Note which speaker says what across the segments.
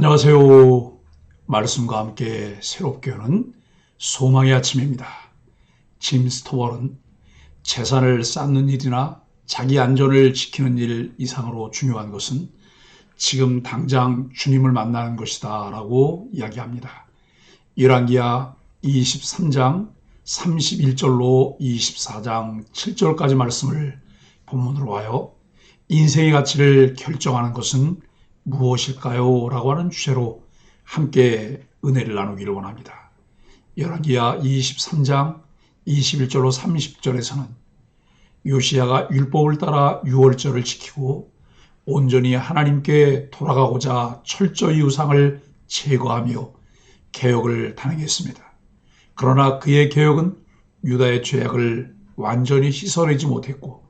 Speaker 1: 안녕하세요. 말씀과 함께 새롭게 여는 소망의 아침입니다. 짐 스토월은 재산을 쌓는 일이나 자기 안전을 지키는 일 이상으로 중요한 것은 지금 당장 주님을 만나는 것이다 라고 이야기합니다. 열왕기하 23장 31절로 24장 7절까지 말씀을 본문으로 와요. 인생의 가치를 결정하는 것은 무엇일까요? 라고 하는 주제로 함께 은혜를 나누기를 원합니다. 열왕기하 23장 21절로 30절에서는 요시야가 율법을 따라 유월절을 지키고 온전히 하나님께 돌아가고자 철저히 우상을 제거하며 개혁을 단행했습니다. 그러나 그의 개혁은 유다의 죄악을 완전히 씻어내지 못했고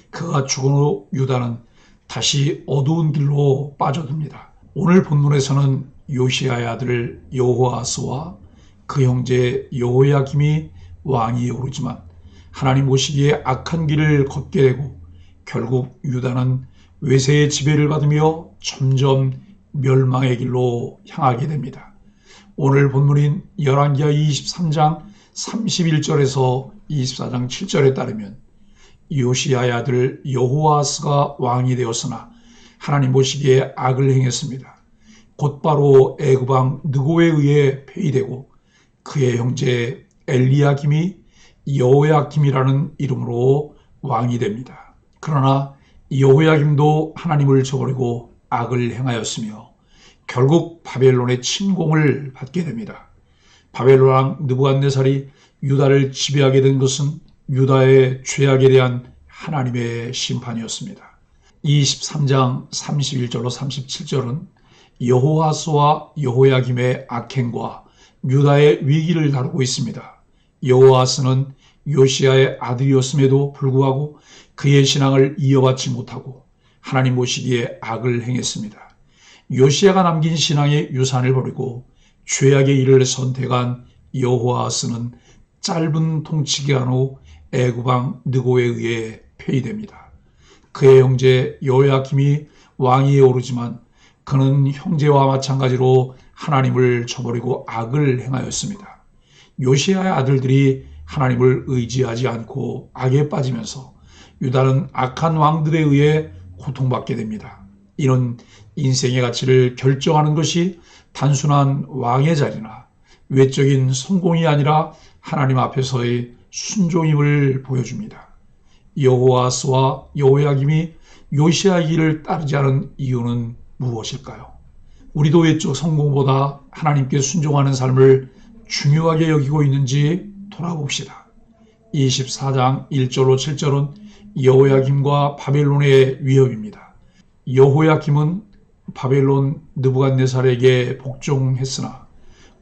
Speaker 1: 그가 죽은 후 유다는 다시 어두운 길로 빠져듭니다. 오늘 본문에서는 요시야의 아들 여호아스와 그 형제 여호야김이 왕위에 오르지만 하나님 보시기에 악한 길을 걷게 되고 결국 유다는 외세의 지배를 받으며 점점 멸망의 길로 향하게 됩니다. 오늘 본문인 열왕기하 23장 31절에서 24장 7절에 따르면 요시야의 아들 여호아스가 왕이 되었으나 하나님 보시기에 악을 행했습니다. 곧바로 애굽 왕 느고에 의해 폐위되고 그의 형제 엘리야김이 여호야김이라는 이름으로 왕이 됩니다. 그러나 여호야김도 하나님을 저버리고 악을 행하였으며 결국 바벨론의 침공을 받게 됩니다. 바벨론 왕 느부갓네살이 유다를 지배하게 된 것은 유다의 죄악에 대한 하나님의 심판이었습니다. 23장 31절로 37절은 여호아스와 여호야김의 악행과 유다의 위기를 다루고 있습니다. 여호아스는 요시야의 아들이었음에도 불구하고 그의 신앙을 이어받지 못하고 하나님 보시기에 악을 행했습니다. 요시야가 남긴 신앙의 유산을 버리고 죄악의 일을 선택한 여호아스는 짧은 통치 기간 후 애굽 왕 느고에 의해 폐위됩니다. 그의 형제 여호야김이 왕위에 오르지만 그는 형제와 마찬가지로 하나님을 저버리고 악을 행하였습니다. 요시야의 아들들이 하나님을 의지하지 않고 악에 빠지면서 유다는 악한 왕들에 의해 고통받게 됩니다. 이는 인생의 가치를 결정하는 것이 단순한 왕의 자리나 외적인 성공이 아니라 하나님 앞에서의 순종임을 보여줍니다. 여호아스와 여호야김이 요시야의 길을 따르지 않은 이유는 무엇일까요? 우리도 외적 성공보다 하나님께 순종하는 삶을 중요하게 여기고 있는지 돌아봅시다. 24장 1절로 7절은 여호야김과 바벨론의 위협입니다. 여호야김은 바벨론 느부갓네살에게 복종했으나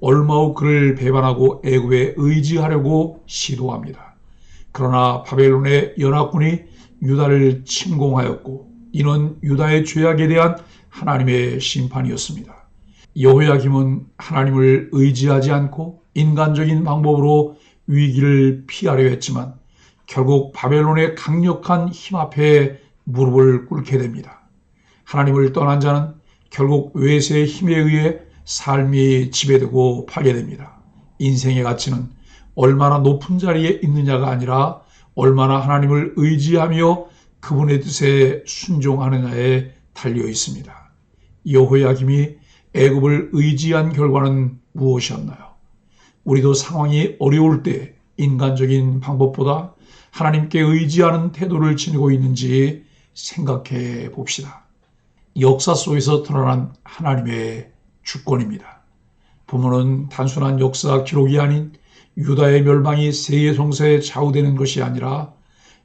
Speaker 1: 얼마 후 그를 배반하고 애굽에 의지하려고 시도합니다. 그러나 바벨론의 연합군이 유다를 침공하였고 이는 유다의 죄악에 대한 하나님의 심판이었습니다. 여호야김은 하나님을 의지하지 않고 인간적인 방법으로 위기를 피하려 했지만 결국 바벨론의 강력한 힘 앞에 무릎을 꿇게 됩니다. 하나님을 떠난 자는 결국 외세의 힘에 의해 삶이 지배되고 파괴됩니다. 인생의 가치는 얼마나 높은 자리에 있느냐가 아니라 얼마나 하나님을 의지하며 그분의 뜻에 순종하느냐에 달려 있습니다. 여호야김이 애굽을 의지한 결과는 무엇이었나요? 우리도 상황이 어려울 때 인간적인 방법보다 하나님께 의지하는 태도를 지니고 있는지 생각해 봅시다. 역사 속에서 드러난 하나님의 주권입니다. 본문은 단순한 역사 기록이 아닌 유다의 멸망이 세계 정세에 좌우되는 것이 아니라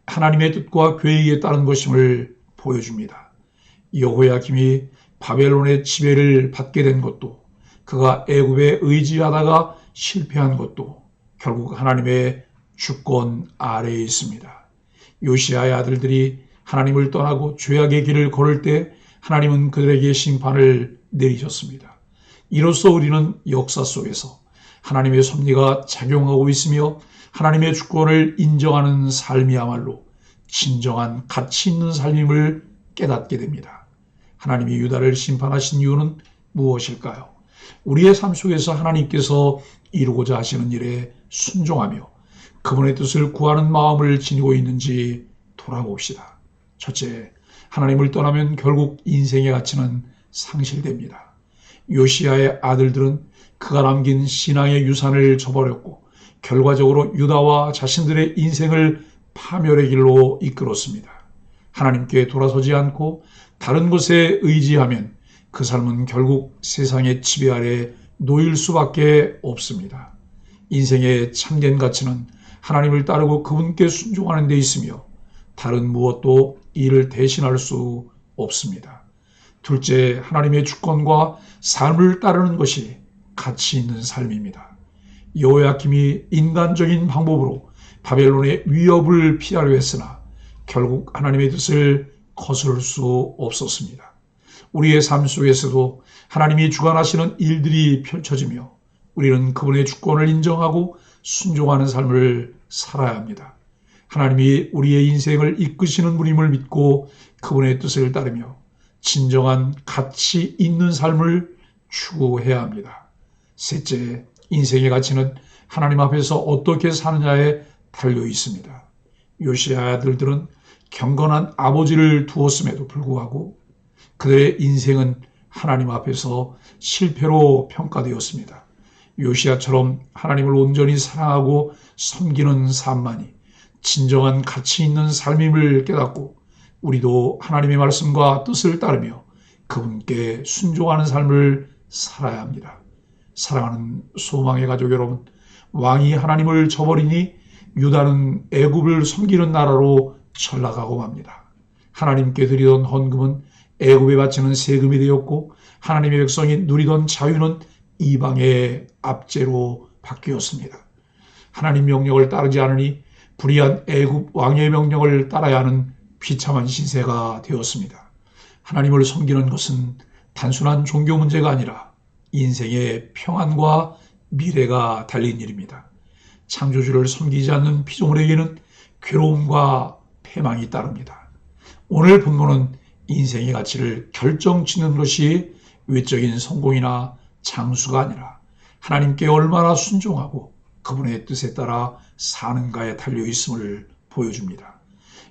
Speaker 1: 하나님의 뜻과 계획에 따른 것임을 보여줍니다. 여호야김이 바벨론의 지배를 받게 된 것도 그가 애굽에 의지하다가 실패한 것도 결국 하나님의 주권 아래에 있습니다. 요시야의 아들들이 하나님을 떠나고 죄악의 길을 걸을 때 하나님은 그들에게 심판을 내리셨습니다. 이로써 우리는 역사 속에서 하나님의 섭리가 작용하고 있으며 하나님의 주권을 인정하는 삶이야말로 진정한 가치 있는 삶임을 깨닫게 됩니다. 하나님이 유다를 심판하신 이유는 무엇일까요? 우리의 삶 속에서 하나님께서 이루고자 하시는 일에 순종하며 그분의 뜻을 구하는 마음을 지니고 있는지 돌아봅시다. 첫째, 하나님을 떠나면 결국 인생의 가치는 상실됩니다. 요시야의 아들들은 그가 남긴 신앙의 유산을 저버렸고 결과적으로 유다와 자신들의 인생을 파멸의 길로 이끌었습니다. 하나님께 돌아서지 않고 다른 것에 의지하면 그 삶은 결국 세상의 지배 아래 놓일 수밖에 없습니다. 인생의 참된 가치는 하나님을 따르고 그분께 순종하는 데 있으며 다른 무엇도 이를 대신할 수 없습니다. 둘째, 하나님의 주권과 삶을 따르는 것이 가치 있는 삶입니다. 여호야김이 인간적인 방법으로 바벨론의 위협을 피하려 했으나 결국 하나님의 뜻을 거스를 수 없었습니다. 우리의 삶 속에서도 하나님이 주관하시는 일들이 펼쳐지며 우리는 그분의 주권을 인정하고 순종하는 삶을 살아야 합니다. 하나님이 우리의 인생을 이끄시는 분임을 믿고 그분의 뜻을 따르며 진정한 가치 있는 삶을 추구해야 합니다. 셋째, 인생의 가치는 하나님 앞에서 어떻게 사느냐에 달려 있습니다. 요시야 아들들은 경건한 아버지를 두었음에도 불구하고 그들의 인생은 하나님 앞에서 실패로 평가되었습니다. 요시야처럼 하나님을 온전히 사랑하고 섬기는 삶만이 진정한 가치 있는 삶임을 깨닫고 우리도 하나님의 말씀과 뜻을 따르며 그분께 순종하는 삶을 살아야 합니다. 사랑하는 소망의 가족 여러분, 왕이 하나님을 저버리니 유다는 애굽을 섬기는 나라로 전락하고 맙니다. 하나님께 드리던 헌금은 애굽에 바치는 세금이 되었고 하나님의 백성이 누리던 자유는 이방의 압제로 바뀌었습니다. 하나님 명령을 따르지 않으니 불의한 애굽 왕의 명령을 따라야 하는 비참한 신세가 되었습니다. 하나님을 섬기는 것은 단순한 종교 문제가 아니라 인생의 평안과 미래가 달린 일입니다. 창조주를 섬기지 않는 피조물에게는 괴로움과 패망이 따릅니다. 오늘 본문은 인생의 가치를 결정짓는 것이 외적인 성공이나 장수가 아니라 하나님께 얼마나 순종하고 그분의 뜻에 따라 사는가에 달려 있음을 보여줍니다.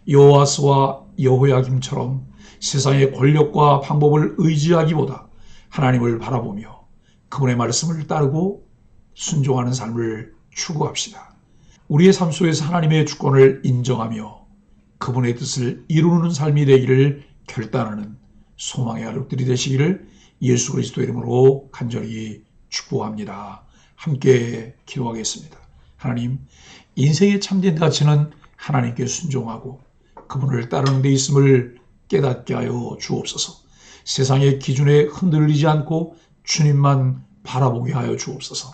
Speaker 1: 여호아스와 여호야김처럼 세상의 권력과 방법을 의지하기보다 하나님을 바라보며 그분의 말씀을 따르고 순종하는 삶을 추구합시다. 우리의 삶 속에서 하나님의 주권을 인정하며 그분의 뜻을 이루는 삶이 되기를 결단하는 소망의 가족들이 되시기를 예수 그리스도의 이름으로 간절히 축복합니다. 함께 기도하겠습니다. 하나님, 인생의 참된 가치는 하나님께 순종하고 그분을 따르는 데 있음을 깨닫게 하여 주옵소서. 세상의 기준에 흔들리지 않고 주님만 바라보게 하여 주옵소서.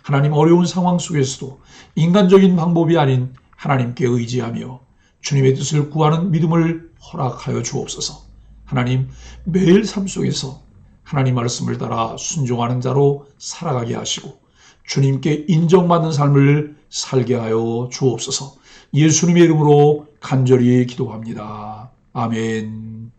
Speaker 1: 하나님, 어려운 상황 속에서도 인간적인 방법이 아닌 하나님께 의지하며 주님의 뜻을 구하는 믿음을 허락하여 주옵소서. 하나님, 매일 삶 속에서 하나님 말씀을 따라 순종하는 자로 살아가게 하시고 주님께 인정받는 삶을 살게 하여 주옵소서. 예수님의 이름으로 간절히 기도합니다. 아멘.